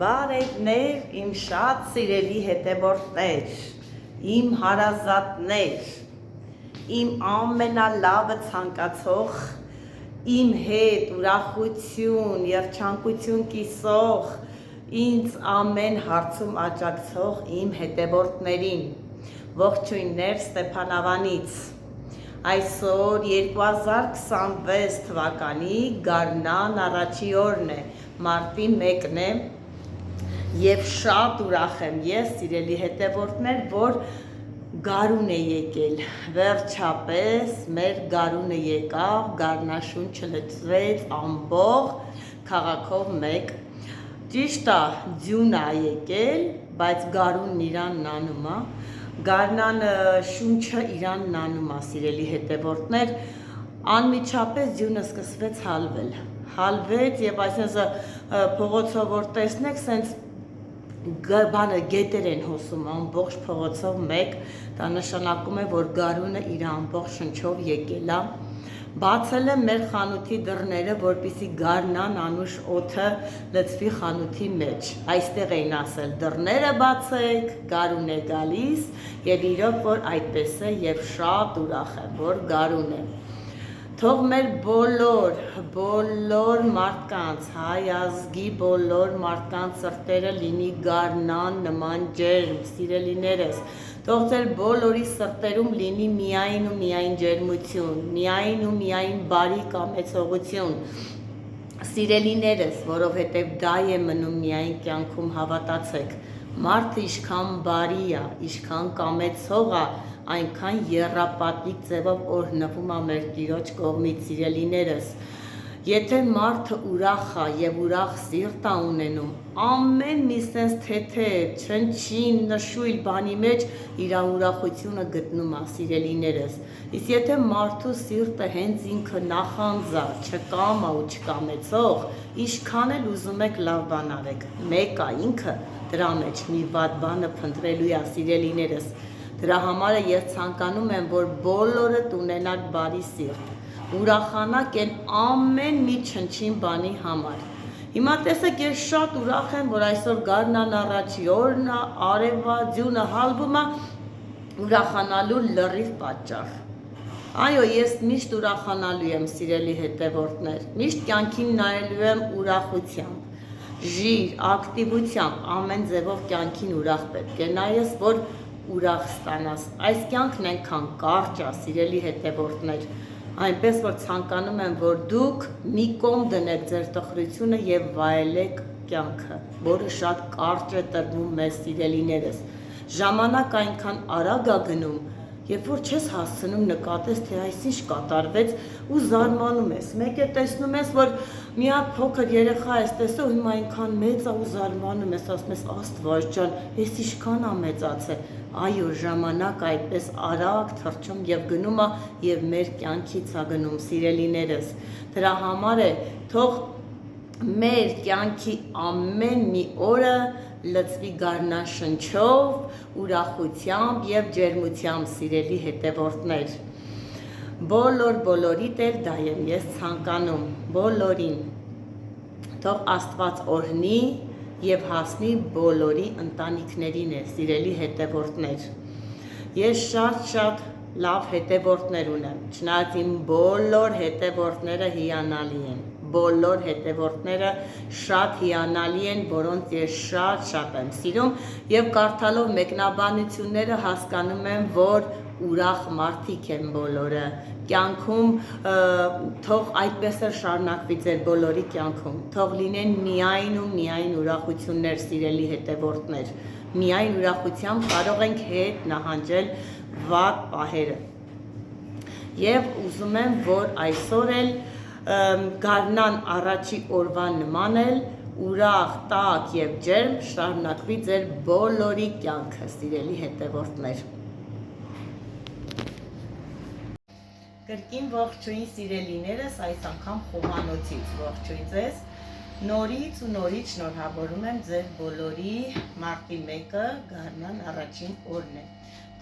Բարևներ, իմ շատ սիրելի հետևորդներ, իմ հարազատներ, իմ ամենալավը ցանկացող, իմ հետ ուրախություն, երջանկություն կիսող, ինձ ամեն հարցում աջակցող իմ հետևորդներին, ողջույններ Ստեփանավանից։ Այսօր 2026 թվականի գարնան առաջի օրն է, մարտի 1-ն է և շատ ուրախ եմ ես, սիրելի հետևորդներ, որ գարուն է եկել, վերջապես մեր գարունը եկավ, գարնաշունչը լցվեց ամբող քաղաքով մեկ, ճիշտ է ձյուն է եկել, բայց գարունն իրան նանում է, գարնան շունչը իրան նանում է, սիրելի հետևորդներ, անմիջապես ձյունը սկսվեց հալվեց և այսինքն փողոցով որ տեսնեք, սենց գետեր են հոսում ամբողջ փողոցով մեկ, դա նշանակում է, որ գարունը իր ամբողջ շնչով եկել է, բացել եմ մեր խանութի դռները, որպեսզի գարնան անուշ օդը լցվի խանութի մեջ, այստեղ էին ասել դռները բացեք, գարուն է գալիս և իրոք որ այդպես է և շատ ուրախ եմ, որ գարուն է, թող մեր բոլոր մարդկանց, հայ ազգի բոլոր մարդկանց սրտերը լինի գարնան նման ջերմ, սիրելիներս, թող ձեր բոլորի սրտերում լինի միայն ու միայն ջերմություն, միայն ու միայն բարի կամեցողություն, սիրելիներս, որովհետև դա է մնում միայն կյանքում հավատացեք, մարդը ինչքան բարի է, ինչքան կամեցող է, այնքան եռապատիկ ձևով օրհնվում է մեր Տիրոջ կողմից, սիրելիներս, եթե մարդը ուրախ է և ուրախ սիրտ է ունենում, ամեն մի սենց թեթև, չնչին, նշույլ բանի մեջ իր ուրախությունը գտնում է, սիրելիներս, իսկ եթե մարդու սիրտը հենց ինքը նախանձ է, չկամ է ու չկամեցող, ինչքան էլ ուզում եք լավ բան արեք, մեկ է ինքը դրա մեջ մի վատ բանը փնտրելու է, սիրելիներս, դրա համար է ես ցանկանում եմ, որ բոլորդ ունենաք բարի սիրտ, ուրախանաք են ամեն մի չնչին բանի համար, հիմա տեսեք ես շատ ուրախ եմ, որ այսօր գարնան առաջի օրն է, արևա, ձյունը հալվում է, ուրախանալու լրիվ պատճառ, այո ես միշտ ուրախանալու եմ սիրելի հետևորդներ, միշտ կյանքին նայելու եմ ուրախությամբ, ժիր, ակտիվությամբ, ամեն ձևով կյանքին ուրախ պետք է նայես, որ ուրախ ստանաս, այս կյանքն այնքան կարճ է, սիրելի հետևորդներ, այնպես որ ցանկանում եմ, որ դուք մի կողմ դնեք ձեր տխրությունը և վայելեք կյանքը, որը շատ կարճ է տրվում մեզ սիրելիներս, ժամանակ այնքան արագ է գնում, երբ որ չես հասցնում նկատես, թե այս ինչ կատարվեց ու զարմանում ես, մեկ է տեսնում ես, որ մի հատ փոքր երեխա ես տեսել ու հիմա այնքան մեծ է ու զարմանում ես, ասում ես Աստված ջան, ես ինչքան է մեծացել, այո ժամանակ այդպես արագ թռչում և գնում է և մեր կյանքից է գնում, սիրելիներս, դրա համար է թող մեր կյանքի ամեն մի օրը լցվի գարնան շնչով, ուրախությամբ և ջերմությամբ, սիրելի հետևորդներ, բոլորիդ էլ դա եմ ես ցանկանում, բոլորին, թող Աստված օրհնի և հասնի բոլորի ընտանիքներին է, սիրելի հետևորդներ, ես շատ լավ հետևորդներ ունեմ, չնայած իմ բոլոր հետևորդները հիանալի են, բոլոր հետևորդները շատ հիանալի են, որոնց ես շատ եմ սիրում և կարդալով մեկնաբանությունները հասկանում եմ, որ ուրախ մարդիկ են բոլորը, կյանքում թող այդպես էլ շարունակվի ձեր բոլորի կյանքում, թող լինեն միայն ու միայն ուրախություններ, սիրելի հետևորդներ, միայն ուրախությամբ կարող ենք հետ նահանջել վատ պահերը և ուզում եմ, որ այսօր էլ գարնան առաջի օրվա նման էլ ուրախ, տաք և ջերմ շարունակվի ձեր բոլորի կյանքը, սիրելի հետևորդներ։ Կրկին ողջույն սիրելիներս, այս անգամ խոհանոցից ողջույն ձեզ, նորից ու նորից շնորհավորում եմ ձեր բոլորի մարտի 1-ը գարնան առաջին օրն է,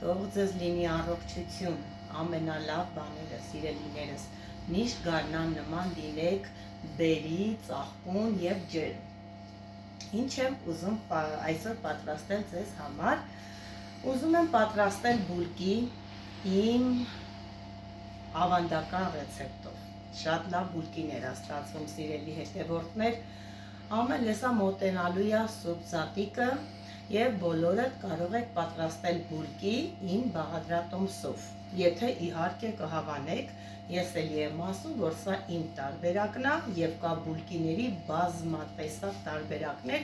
թող ձեզ լինի առողջություն, ամենալավ բաները, սիրելիներս, միշտ գարնան նման լինեք բերի, ծաղկուն և ջերմ, Ինչ եմ ուզում այսօր պատրաստել ձեզ համար։ Ուզում եմ պատրաստել բուլկի իմ ավանդական ռեցեպտով։ Շատ լավ բուլկիներ ա ստացվում, սիրելի հետևորդներ։ Ամեն լեսա մոտենալու է սուրբ զատիկը եւ բոլորդ կարող եք պատրաստել բուլկի իմ բաղադրատոմսով։ Եթե իհարկե կհավանեք, ես էլի եմ ասում, որ սա իմ տարբերակն է եւ կա բուլկիների բազմատեսակ տարբերակներ,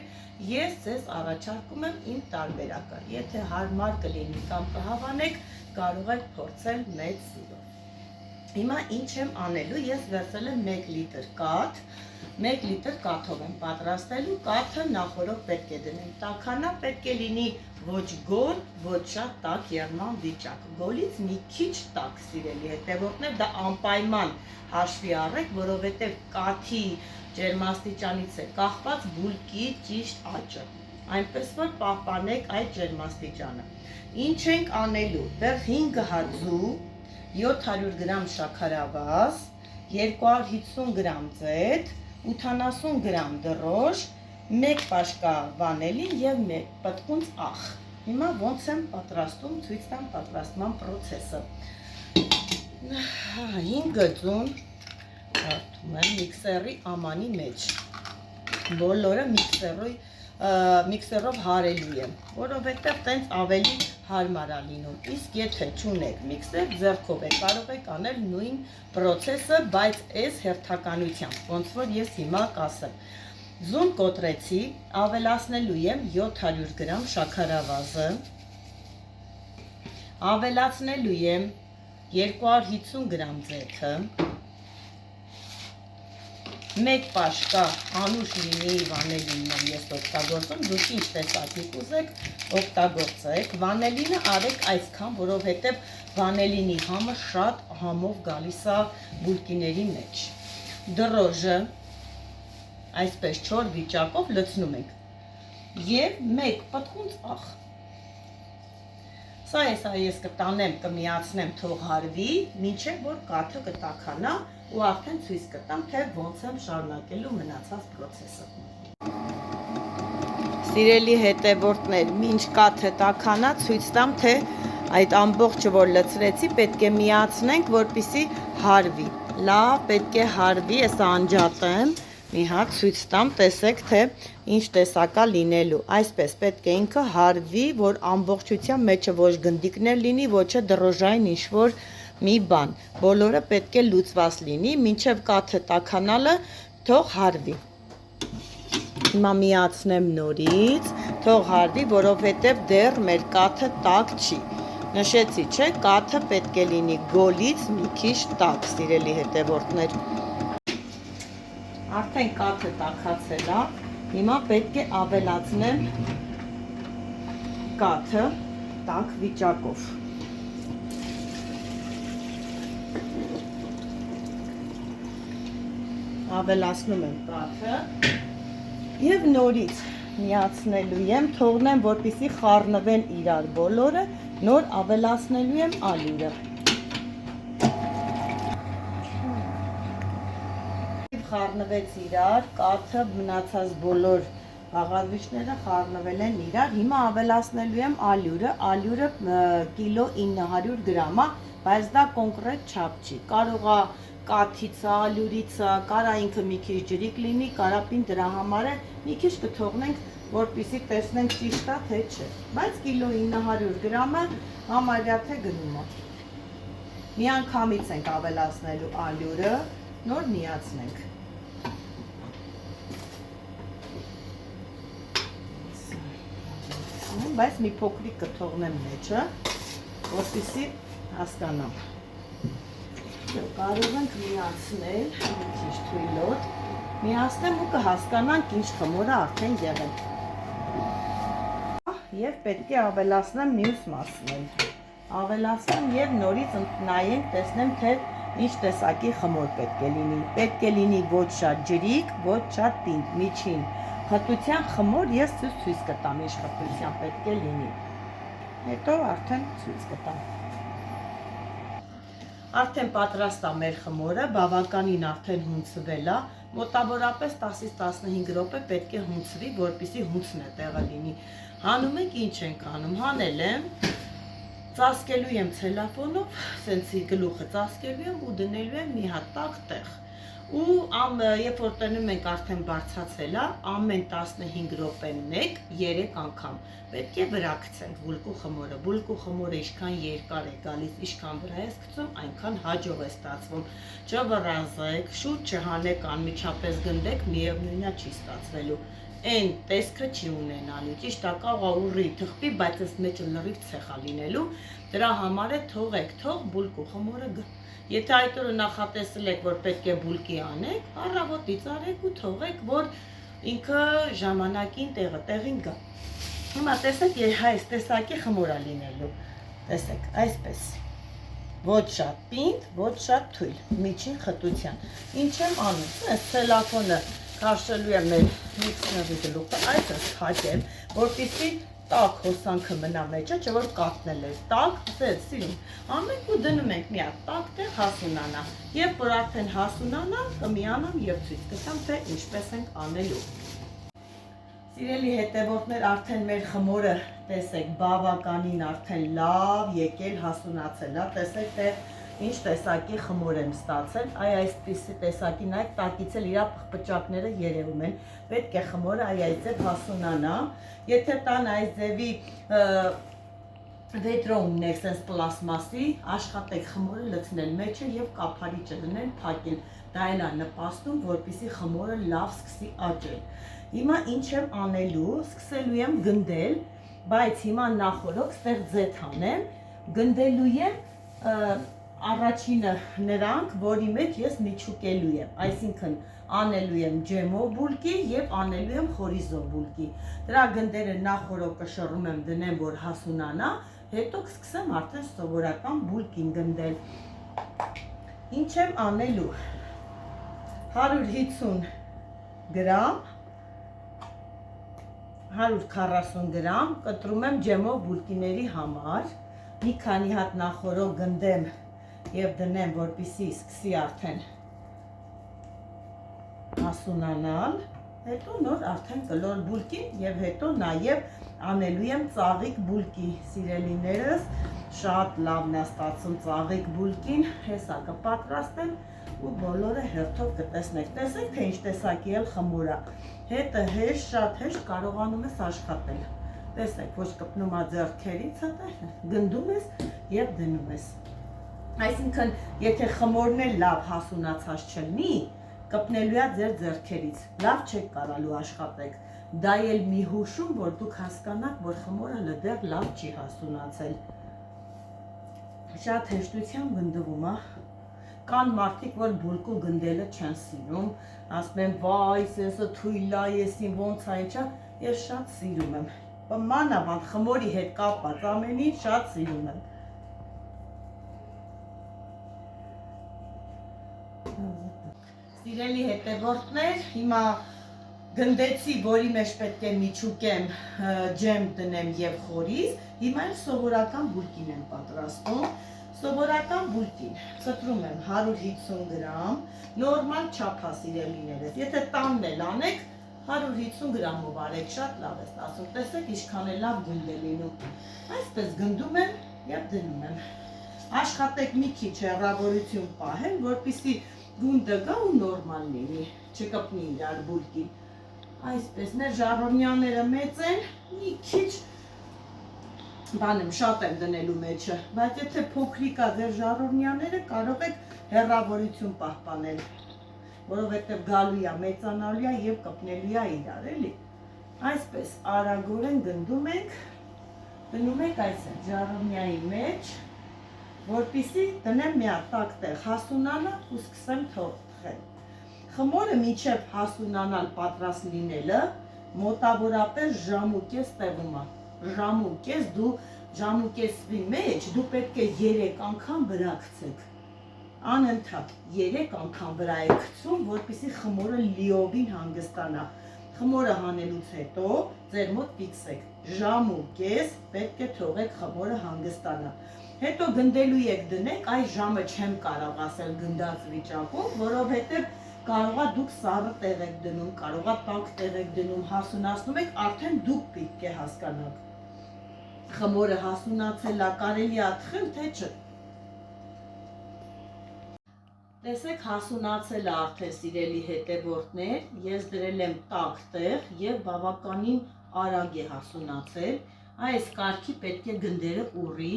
ես ձեզ առաջարկում եմ իմ տարբերակը։ Եթե հարմար կլինի կամ կհավանեք, կարող եք փորձել մեծ սիրով։ Հիմա ինչ եմ անելու, ես վերցրել եմ 1 լիտր կաթ, 1 լիտր կաթով եմ պատրաստելու, կաթը նախորդ պետք է դնեմ տաքանա, պետք է լինի ոչ գոլ, ոչ շատ տաք եղման վիճակ, գոլից մի քիչ տաք, սիրելի հետևորդներ, դա անպայման հաշվի առեք, որովհետև կաթի ջերմաստիճանից է կախված բուլկի ճիշտ աճը, այնպես որ պահպանեք այդ ջերմաստիճանը։ Ինչ ենք անելու, դեռ 5 հաձու, 700 գրամ շաքարավազ, 250 գրամ ձետ, 80 գրամ դրոշ, 1 պաշկա վանելին եւ 1 պտղունց աղ։ Հիմա ոնց եմ պատրաստում, ցույց տամ պատրաստման process-ը։ 5 ձուն հարթում եմ միքսերի ամանի մեջ։ Բոլորը միքսերով հարելու եմ, որովհետև տենց ավելի հարմար է լինում։ Իսկ եթե չունեք միքսեր, ձեռքով եք կարող եք անել նույն process-ը, բայց այս հերթականությամբ, ոնց որ ես հիմա կասեմ։ Ձուն կոտրեցի, ավելացնելու եմ 700 գրամ շաքարավազը, ավելացնելու եմ 250 գրամ ձեթը, 1 պաշկա անուշ լինի վանելինը ես օգտագործում, դուք ինչ տեսակի կուզեք օգտագործեք, վանելինը արեք այսքան, որովհետև վանելինի համը շատ համով գալիս է բուլկիների մեջ, դրոշը այսպես 4 վիճակով լցնում ենք և 1 պտղունց աղ։ Սա ես կտանեմ, կմիացնեմ, թող հարվի, մինչև որ կաթը կտաքանա ու արդեն ցույց կտամ, թե ոնց եմ շարունակելու մնացած process-ը։ Սիրելի հետևորդներ, մինչ կաթը տաքանա, ցույց տամ, թե այդ ամբողջը որ լցրեցի, պետք է միացնենք, որպեսզի հարվի։ Լավ, պետք է հարվի, ես անջատեմ։ Մի հատ ցույց տամ, տեսեք, թե ինչ տեսակա լինելու։ Այսպես պետք է ինքը հարվի, որ ամբողջության մեջը ոչ գնդիկներ լինի, ոչ է դրոժային ինչ-որ մի բան։ Բոլորը պետք է լուծված լինի, մինչև կաթը տաքանալը թող հարվի։ Հիմա միացնեմ նորից, թող հարվի, որովհետև դեռ մեր կաթը տաք չի։ Նշեցի, չէ, կաթը պետք է լինի գոլից մի քիչ տաք, սիրելի հետևորդներ։ Արդեն կաթը տաքացել է, հիմա պետք է ավելացնեմ կաթը տաք վիճակով։ Ավելացնում եմ կաթը և նորից միացնելու եմ, թողնեմ, որպեսզի խառնվեն իրար բոլորը, նոր ավելացնելու եմ ալյուրը։ Խառնվեց իրար, կաթը մնացած բոլոր բաղադրիչները խառնվել են իրար, հիմա ավելացնելու եմ ալյուրը, ալյուրը կիլո 900 գրամ է, բայց դա կոնկրետ չափ չի, կարող է կաթից, ալյուրից, կարա ինքը մի քիչ ջրիկ լինի, կարապին դրա համար է, մի քիչ կթողնենք, որպեսզի տեսնենք ճիշտ է, թե չէ, բայց կիլո 900 գրամը համարյա թե գնում է։ Միանգամից ենք ավելացնելու ալյուրը, նոր միացնենք։ Բայց մի փոքրիկ կթողնեմ մեջը, որպեսզի հասկանամ։ Կարող ենք միացնել, մի քիչ թույլոտ, միացնեմ ու կհասկանանք ինչ խմորը արդեն եղել։ Եվ պետք է ավելացնեմ մյուս մասն էլ։ Ավելացնեմ և նորից նայենք, տեսնեմ, թե ինչ տեսակի խմոր պետք է լինի։ Պետք է լինի ոչ շատ ջրիկ, ոչ շատ պինդ, միջին։ Խտության խմոր ես ցույց կտամ, ինչ խտության պետք է լինի։ Հետո արդեն ցույց կտամ։ Արդեն պատրաստ է մեր խմորը, բավականին արդեն հունցվել է, մոտավորապես 10-ից 15 րոպե պետք է հունցվի, որպեսզի հունցն է տեղը լինի։ Հանում ենք, ինչ ենք անում, հանել եմ, ծածկելու եմ ցելոֆանով, սենցի գլուխը ծածկելու եմ ու դնելու եմ մի հատ տաք տեղ։ Ու երբ որ տնում ենք արդեն բարձացել է, ամեն 15 րոպեն 1-3 անգամ պետք է վրա գցենք բուլկու խմորը։ Բուլկու խմորը ինչքան երկար է գալիս, ինչքան վրա է գցում, այնքան հաջող է ստացվում։ Չվռազեք, շուտ չհանեք, անմիջապես գնդեք, միևնույնն է չի ստացվելու։ Այն տեսքը չի ունենալու, ճիշտ է, կարող է ուռի թխվի, բայց այս մեջը լրիվ ցեխ է լինելու։ Դրա համար է թողեք, թող բուլկու խմորը գա։ Եթե այդ օրը նախատեսել եք, որ պետք է բուլկի անեք, առավոտից արեք ու թողեք, որ ինքը ժամանակին տեղին գա։ Հիմա տեսեք, այս տեսակի խմոր է լինելու։ Տեսեք, այսպես։ Ոչ շատ պինդ, ոչ շատ թույլ, միջին խտության։ Ինչ եմ անում, այս ցելոֆանը քաշելու եմ մեր միքսերի գլուխը, այսպես փակեմ, որպեսզի տաք հոսանքը մնա մեջը, չէ որ կաթնել է, տաք, սիրուն, ամենք ու դնում ենք մի հատ տաք տեղ հասունանա, երբ որ արդեն հասունանա, կմիանամ և ցույց կտամ, թե ինչպես ենք անելու։ Սիրելի հետևորդներ, արդեն մեր խմորը, տեսեք, բավականին արդեն լավ եկել հասունացել է, տեսեք, թե ինչ տեսակի խմոր եմ ստացել, այսպիսի տեսակի նայեք, տակից էլ իր պղպճակները երևում են, պետք է խմորը այս ձև հասունանա, եթե տան այս ձևի վետրո ունեք, սենց պլաստմասի, աշխատեք խմորը լցնել մեջը և կափարիչը դնել փակել, դա էլ է նպաստում, որպեսզի խմորը լավ սկսի աճել։ Հիմա ինչ եմ անելու, սկսելու եմ գնդել, բայց հիմա նախորոք ստեղ ձեթ անեմ, գնդելու եմ առաջինը նրանք, որի մեջ ես միջուկելու եմ, այսինքն անելու եմ ջեմով բուլկի և անելու եմ խորիզով բուլկի։ Դրա գնդերը նախորոք կշռում եմ դնեմ, որ հասունանա, հետո կսկսեմ արդեն սովորական բուլկին գնդել։ Ինչ եմ անելու, 150 գրամ, 140 գրամ կտրում եմ ջեմով բուլկիների համար, մի քանի հատ նախորոք գնդեմ և դնեմ, որպեսզի սկսի արդեն հասունանալ, հետո նոր արդեն կլոր բուլկին և հետո նաև անելու եմ ծաղիկ բուլկի, սիրելիներս, շատ լավն է ստացում ծաղիկ բուլկին, հեսա կպատրաստեմ ու բոլորը հերթով կտեսնեք, տեսեք, թե ինչ տեսակի էլ խմոր է, հետը հեշտ, շատ հեշտ կարողանում ես աշխատել, տեսեք, ոչ կպնում է ձեռքերից, գնդում ես և դնում ես։ Այսինքն, եթե խմորն էլ լավ հասունացած չլինի, կպնելու է ձեր ձեռքերից, լավ չեք կարալու աշխատեք, դա էլ մի հուշում, որ դուք հասկանաք, որ խմորը լդեղ լավ չի հասունացել։ Շատ հեշտությամբ գնդվում է, կան մարդիկ, որ բուլկու գնդելը չեն սիրում, ասում են, վայ, սենսը թույլ է, եսին ոնց է, ինչա, ես շատ սիրում եմ, մանավանդ խմորի հետ կապված ամեն ինչ շատ սիրում եմ։ Սիրելի հետևորդներ, հիմա գնդեցի, որի մեջ պետք է միջուկեմ, ջեմ դնեմ և խորիզ, հիմա էլ սովորական բուլկին եմ պատրաստում, սովորական բուլկին, կտրում եմ 150 գրամ, նորմալ չափ է սիրելիներս, եթե տանն էլ անեք, 150 գրամով արեք, շատ լավ է ստացում, տեսեք ինչքան է լավ գունդ է լինում, այսպես գնդում եմ և դնում եմ, աշխատեք մի քիչ հեռավորություն պահել, որպեսզի գունդը գա ու նորմալ լինի, չկպնի իրար բուլկին, այսպես, մեր ժառովնյաները մեծ են, մի քիչ բան եմ, շատ եմ դնելու մեջը, բայց եթե փոքրիկ է ձեր ժառովնյաները, կարող եք հեռավորություն պահպանել, որովհետև գալու է, մեծանալու է և կպնելու է իրար, էլի, այսպես արագորեն գնդում ենք, դնում ենք այսպես ժառովնյայի մեջ, որպեսզի դնեմ մի հատ տաք տեղ հասունանա ու սկսեմ թողել։ Խմորը մինչև հասունանալ պատրաստ լինելը մոտավորապես ժամ ու կես տևում է։ Ժամ ու կես, դու ժամ ու կեսի մեջ դու պետք է 3 անգամ վրա գցեք։ Անընդհատ 3 անգամ վրա է գցում, որպեսզի խմորը լիովին հանգստանա։ Խմորը հանելուց հետո ձեր մոտ ֆիքսեք։ Ժամ ու կես պետք է թողեք խմորը հանգստանա։ Հետո գնդելու եք դնեք, այս ժամը չեմ կարող ասել գնդած վիճակում, որովհետև կարողա դուք սառը տեղ եք դնում, կարողա տաք տեղ եք դնում, հասունացնում եք, արդեն դուք պիտի հասկանաք։ Խմորը հասունացել է, կարելի է թխել, թե չէ։ Տեսեք, հասունացել է արդեն սիրելի հետևորդներ, ես դրել եմ տաք տեղ և բավականին արագ է հասունացել, այս կարգի պետք է գնդերը ուռի,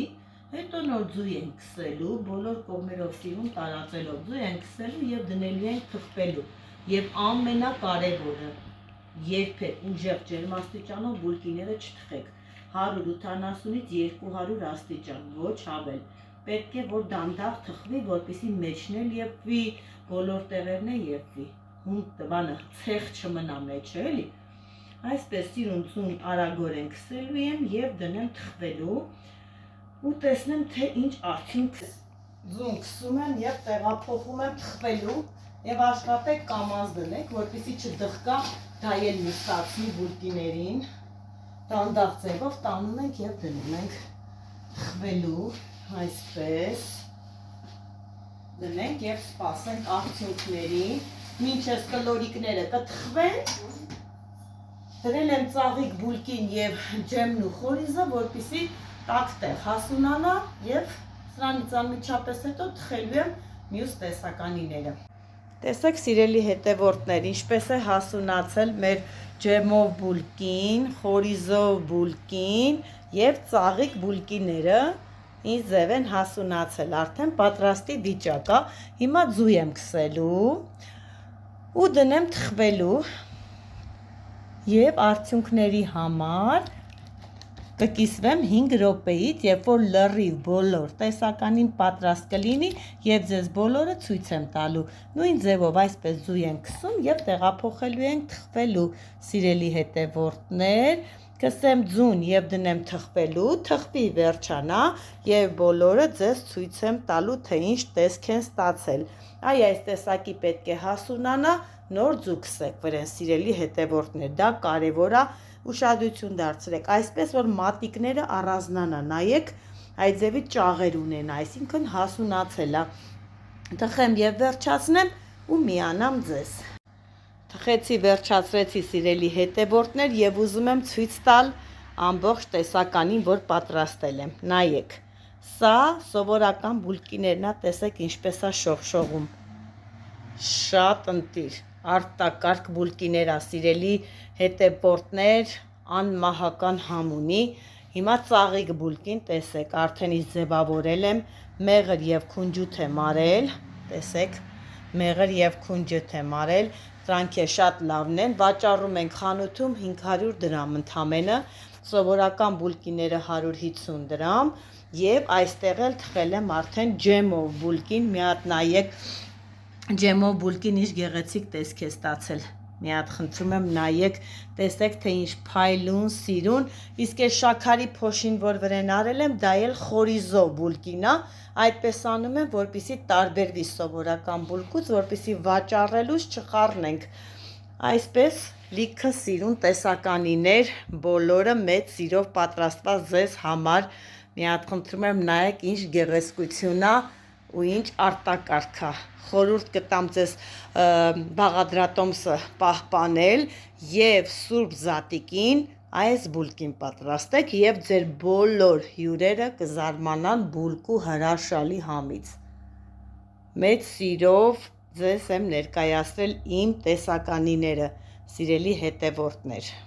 հետո նոր ձու ենք քսելու, բոլոր կողմերով սիրուն տարածելով ձու ենք քսելու և դնելու ենք թխվելու։ Եվ ամենակարևորը, երբեք ուժեղ ջերմաստիճանով բուլկիները չթխեք, 180-ից 200 աստիճան, ոչ ավել։ Պետք է, որ դանդաղ թխվի, որպեսզի մեջն էլ եփվի, բոլոր տեղերն է եփվի, բանը ցեխ չմնա մեջը, էլի։ Այսպես սիրուն ձուն արագորեն քսելու եմ և դնեմ թխվելու ու տեսնեմ, թե ինչ արդյունք ձուն քսում եմ և տեղափոխում եմ թխվելու և աշխատեք կամազ դնեք, որպեսզի չդղկա, դա էլ նստացնի բուլկիներին, դանդաղ ձևով տանում ենք և դնում ենք թխվելու, այսպես դնենք և սպասենք արդյունքներին, մինչև կլորիկները կթխվեն, դրել եմ ծաղիկ բուլկին և ջեմն ու խորիզը, որպեսզի տաք տեղ հասունանա և սրանից անմիջապես հետո թխելու եմ մյուս տեսականիները։ Տեսեք սիրելի հետևորդներ, ինչպես է հասունացել մեր ջեմով բուլկին, խորիզով բուլկին և ծաղիկ բուլկիները ինչ ձև են հասունացել, արդեն պատրաստի վիճակ է, հիմա ձու եմ քսելու ու դնեմ թխվելու և արդյունքների համար կկիսվեմ 5 րոպեից, երբ որ լրիվ բոլոր տեսականին պատրաստ կլինի և ձեզ բոլորը ցույց եմ տալու։ Նույն ձևով այսպես ձու ենք քսում և տեղափոխելու ենք թխվելու, սիրելի հետևորդներ, քսեմ ձուն և դնեմ թխվելու, թխվի վերջանա և բոլորը ձեզ ցույց եմ տալու, թե ինչ տեսք են ստացել։ Այս տեսակի պետք է հասունանա, նոր ձու քսեք վրան, սիրելի հետևորդներ, դա կարևոր է, ուշադրություն դարձրեք, այսպես որ մատիկները առանձնանա, նայեք այդ ձևի ճաղեր ունենա, այսինքն հասունացել է։ Թխեմ և վերջացնեմ ու միանամ ձեզ։ Թխեցի, վերջացրեցի սիրելի հետևորդներ և ուզում եմ ցույց տալ ամբողջ տեսականին, որ պատրաստել եմ, նայեք, սա սովորական բուլկիներն է, տեսեք ինչպես է շողշողում, շատ ընտիր, արտակարգ բուլկիներ է, սիրելի հետևորդներ, անմահական համ ունի, հիմա ծաղիկ բուլկին, տեսեք, արդեն իսկ ձևավորել եմ, մեղր և քունջութ եմ արել, տեսեք, մեղր և քունջութ եմ արել, դրանք շատ լավն են, վաճառում ենք խանութում 500 դրամ ընդամենը, սովորական բուլկիները 150 դրամ և այստեղ էլ թխել եմ արդեն ջեմով բուլկին, մի հատ նայեք ջեմով բուլկին ինչ գեղեցիկ տեսք է ստացել, մի հատ խնդրում եմ նայեք, տեսեք թե ինչ փայլուն, սիրուն, իսկ այս շաքարի փոշին, որ վրան արել եմ, դա էլ խորիզով բուլկին է, այդպես անում եմ, որպեսզի տարբերվի սովորական բուլկուց, որպեսզի վաճառելուց չխառնենք, այսպես լիքը սիրուն տեսականիներ, բոլորը մեծ սիրով պատրաստված ձեզ համար, մի հատ խնդրում եմ նայեք ինչ գեղեցկություն է ու ինչ արտակարգ է, խորհուրդ կտամ ձեզ բաղադրատոմսը պահպանել և սուրբ զատիկին այս բուլկին պատրաստեք և ձեր բոլոր հյուրերը կզարմանան բուլկու հրաշալի համից։ Մեծ սիրով ձեզ եմ ներկայացրել իմ տեսականիները, սիրելի հետևորդներ։